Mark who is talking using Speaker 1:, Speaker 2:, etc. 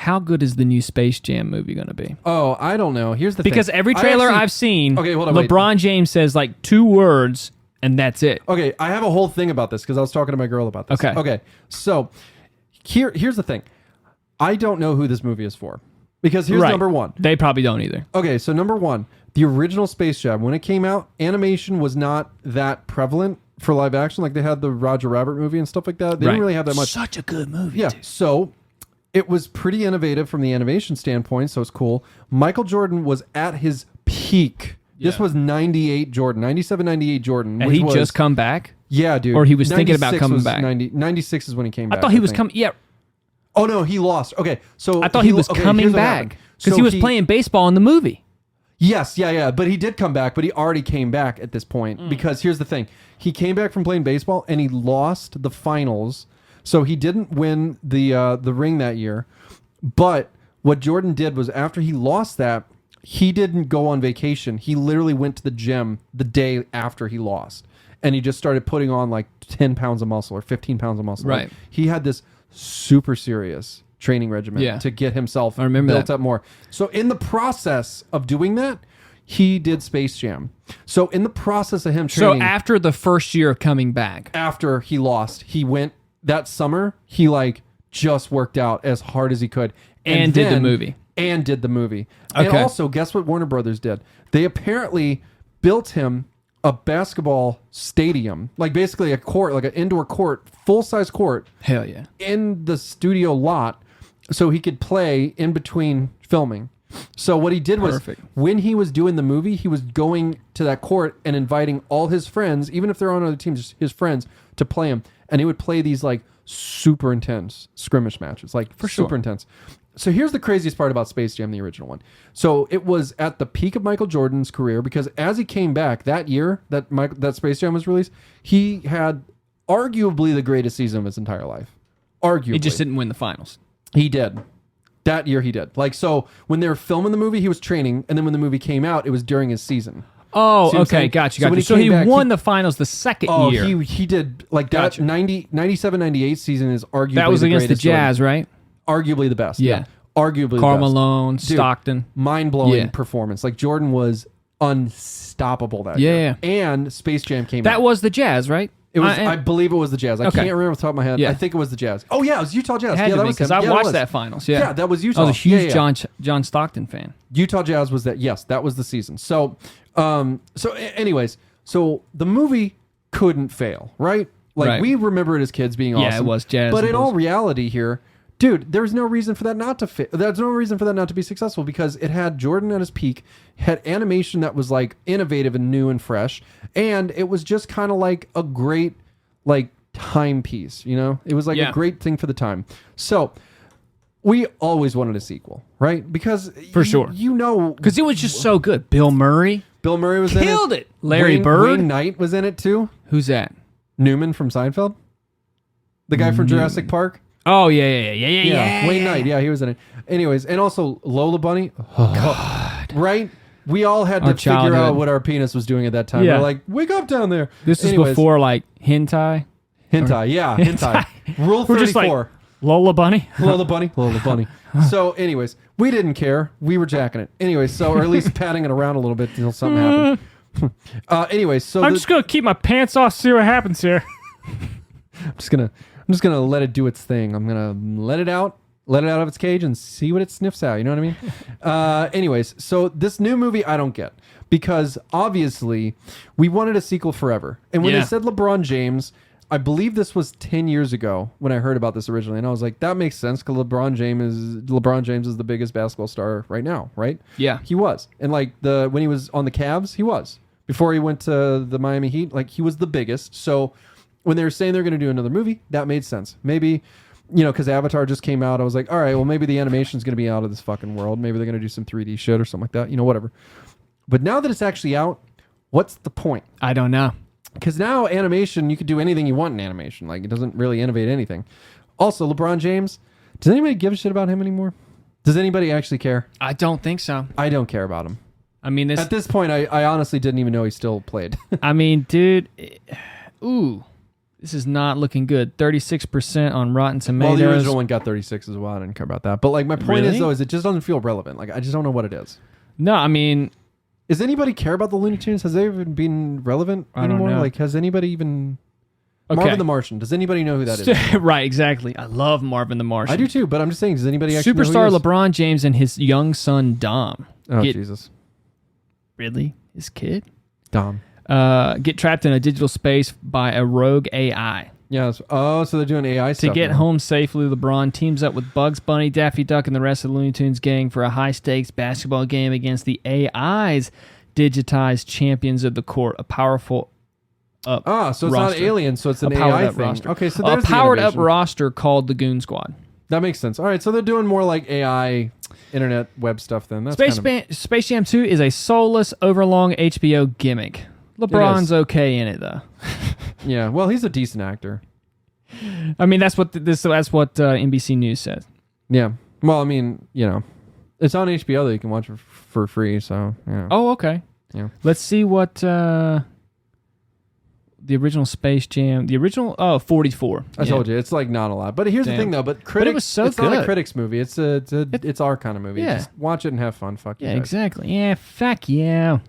Speaker 1: how good is the new Space Jam movie going to be?
Speaker 2: Oh, I don't know. Here's the thing.
Speaker 1: Because every trailer I've seen,
Speaker 2: okay, hold on,
Speaker 1: LeBron James says like 2 words, and that's it.
Speaker 2: Okay, I have a whole thing about this because I was talking to my girl about this. Okay. So here's the thing. I don't know who this movie is for. Because here's number one.
Speaker 1: They probably don't either.
Speaker 2: Okay, so number one, the original Space Jam, when it came out, animation was not that prevalent for live action. Like they had the Roger Rabbit movie and stuff like that. They didn't really have that much.
Speaker 1: Such a good movie.
Speaker 2: Yeah, so it was pretty innovative from the animation standpoint, so it's cool. Michael Jordan was at his peak. Yeah. This was 98 Jordan, 97, 98 Jordan.
Speaker 1: And he just come back?
Speaker 2: Yeah, dude.
Speaker 1: Or he was thinking about coming back?
Speaker 2: 96 is when he came back.
Speaker 1: I thought he was coming... Yeah.
Speaker 2: Oh, no, he lost. Okay, so...
Speaker 1: I thought he was coming back. Because he was playing baseball in the movie.
Speaker 2: Yes, yeah. But he did come back, but he already came back at this point. Because here's the thing. He came back from playing baseball, and he lost the finals. So he didn't win the ring that year. But what Jordan did was after he lost that, he didn't go on vacation. He literally went to the gym the day after he lost. And he just started putting on like 10 pounds of muscle or 15 pounds of muscle.
Speaker 1: Right.
Speaker 2: Like, he had this super serious training regimen to get himself built up more. So in the process of doing that, he did Space Jam. So in the process of him training...
Speaker 1: So after the first year of coming back.
Speaker 2: After he lost, he went... That summer, he like just worked out as hard as he could.
Speaker 1: And did the movie.
Speaker 2: And did the movie.
Speaker 1: Okay.
Speaker 2: And also, guess what Warner Brothers did? They apparently built him a basketball stadium. Like basically a court, like an indoor court, full-size court.
Speaker 1: Hell yeah.
Speaker 2: In the studio lot so he could play in between filming. So what he did was when he was doing the movie, he was going to that court and inviting all his friends, even if they're on other teams, his friends, to play him. And he would play these like super intense scrimmage matches, like super intense. So here's the craziest part about Space Jam, the original one. So it was at the peak of Michael Jordan's career because as he came back that year that Space Jam was released, he had arguably the greatest season of his entire life. Arguably.
Speaker 1: He just didn't win the finals.
Speaker 2: He did. That year he did. Like, so when they were filming the movie, he was training, and then when the movie came out, it was during his season.
Speaker 1: Oh, okay, gotcha. So he won the finals the second year.
Speaker 2: Oh, he did, like, that 97-98 season is arguably
Speaker 1: that was
Speaker 2: the
Speaker 1: against the Jazz, right?
Speaker 2: Arguably the best.
Speaker 1: Yeah.
Speaker 2: Arguably
Speaker 1: Karl
Speaker 2: the best.
Speaker 1: Malone, Stockton.
Speaker 2: Mind-blowing performance. Like, Jordan was unstoppable that year. Yeah. And Space Jam came out.
Speaker 1: That was the Jazz, right?
Speaker 2: It was. I believe it was the Jazz. I can't remember off the top of my head.
Speaker 1: Yeah.
Speaker 2: I think it was the Jazz. Oh yeah, it was Utah Jazz.
Speaker 1: It had to be, because I watched that finals. Yeah,
Speaker 2: that was Utah.
Speaker 1: I was a huge John Stockton fan.
Speaker 2: Utah Jazz was that. Yes, that was the season. So, anyways, so the movie couldn't fail, right? Like we remember it as kids being awesome.
Speaker 1: Yeah, it was Jazz.
Speaker 2: But in all reality here, dude, there's no reason for that not to there's no reason for that not to be successful because it had Jordan at his peak, had animation that was like innovative and new and fresh, and it was just kind of like a great like timepiece, you know? It was like a great thing for the time. So we always wanted a sequel, right? Because
Speaker 1: for sure,
Speaker 2: you know,
Speaker 1: because it was just so good. Bill Murray
Speaker 2: was
Speaker 1: killed
Speaker 2: in it.
Speaker 1: Larry Bird,
Speaker 2: Wayne Knight was in it too.
Speaker 1: Who's that?
Speaker 2: Newman from Seinfeld, the guy from Jurassic Park.
Speaker 1: Oh yeah.
Speaker 2: Wayne Knight, he was in it. Anyways, and also Lola Bunny. Oh, God, right? We all had to figure out what our penis was doing at that time. We're like, wake up down there.
Speaker 1: This is before like hentai.
Speaker 2: Hentai. Rule 34. Just like,
Speaker 1: Lola Bunny.
Speaker 2: Lola Bunny. So, anyways, we didn't care. We were jacking it. Anyways, so or at least patting it around a little bit until something happened. Anyways, so
Speaker 1: I'm just gonna keep my pants off, see what happens here.
Speaker 2: I'm just gonna let it do its thing. I'm gonna let it out of its cage and see what it sniffs out. You know what I mean? Anyways, so this new movie I don't get because obviously we wanted a sequel forever. And when they said LeBron James, I believe this was 10 years ago when I heard about this originally. And I was like, that makes sense because LeBron James is the biggest basketball star right now, right? Yeah. He was. And like when he was on the Cavs, he was. Before he went to the Miami Heat, like he was the biggest. So when they were saying they're going to do another movie, that made sense. Maybe, you know, because Avatar just came out, I was like, all right, well, maybe the animation's going to be out of this fucking world. Maybe they're going to do some 3D shit or something like that. You know, whatever. But now that it's actually out, what's the point?
Speaker 1: I don't know.
Speaker 2: Because now animation, you could do anything you want in animation. Like, it doesn't really innovate anything. Also, LeBron James, does anybody give a shit about him anymore? Does anybody actually care?
Speaker 1: I don't think so.
Speaker 2: I don't care about him.
Speaker 1: I mean,
Speaker 2: at this point, I honestly didn't even know he still played.
Speaker 1: I mean, dude, this This is not looking good. 36% on Rotten Tomatoes.
Speaker 2: Well, the original one got 36 as well. I didn't care about that. But like my point
Speaker 1: Really?
Speaker 2: is it just doesn't feel relevant. Like I just don't know what it is.
Speaker 1: No, I mean,
Speaker 2: does anybody care about the Looney Tunes? Has they even been relevant anymore?
Speaker 1: know.
Speaker 2: Like has anybody even
Speaker 1: okay.
Speaker 2: Marvin the Martian? Does anybody know who that is?
Speaker 1: Right, exactly. I love Marvin the Martian.
Speaker 2: I do too, but I'm just saying, does anybody actually
Speaker 1: Superstar
Speaker 2: know who he is?
Speaker 1: LeBron James and his young son Dom.
Speaker 2: Oh Jesus.
Speaker 1: Really? His kid?
Speaker 2: Dom.
Speaker 1: Get trapped in a digital space by a rogue AI.
Speaker 2: Yeah. So they're doing AI stuff.
Speaker 1: To get
Speaker 2: now.
Speaker 1: home safely, LeBron teams up with Bugs Bunny, Daffy Duck, and the rest of the Looney Tunes gang for a high-stakes basketball game against the AI's digitized champions of the court. A powerful up
Speaker 2: so it's
Speaker 1: roster.
Speaker 2: not aliens, so it's an
Speaker 1: powered
Speaker 2: AI
Speaker 1: up
Speaker 2: thing.
Speaker 1: roster.
Speaker 2: Okay, so
Speaker 1: a
Speaker 2: there's the
Speaker 1: powered up
Speaker 2: innovation.
Speaker 1: roster called the Goon Squad.
Speaker 2: That makes sense. All right, so they're doing more like AI, internet, web stuff then. That's
Speaker 1: Space Jam 2 is a soulless, overlong HBO gimmick. LeBron's okay in it though.
Speaker 2: Yeah, well, he's a decent actor.
Speaker 1: I mean, that's what NBC News says.
Speaker 2: Yeah. Well, I mean, it's on HBO that you can watch for free. So yeah.
Speaker 1: Oh, okay.
Speaker 2: Yeah.
Speaker 1: Let's see what the original Space Jam. The original 44.
Speaker 2: I told you it's like not a lot. But here's the thing though. But critics,
Speaker 1: it was so
Speaker 2: it's
Speaker 1: good.
Speaker 2: not a critics movie. It's our kind of movie.
Speaker 1: Yeah.
Speaker 2: Just watch it and have fun. Fuck you
Speaker 1: Yeah,
Speaker 2: guys.
Speaker 1: exactly. Yeah, fuck yeah.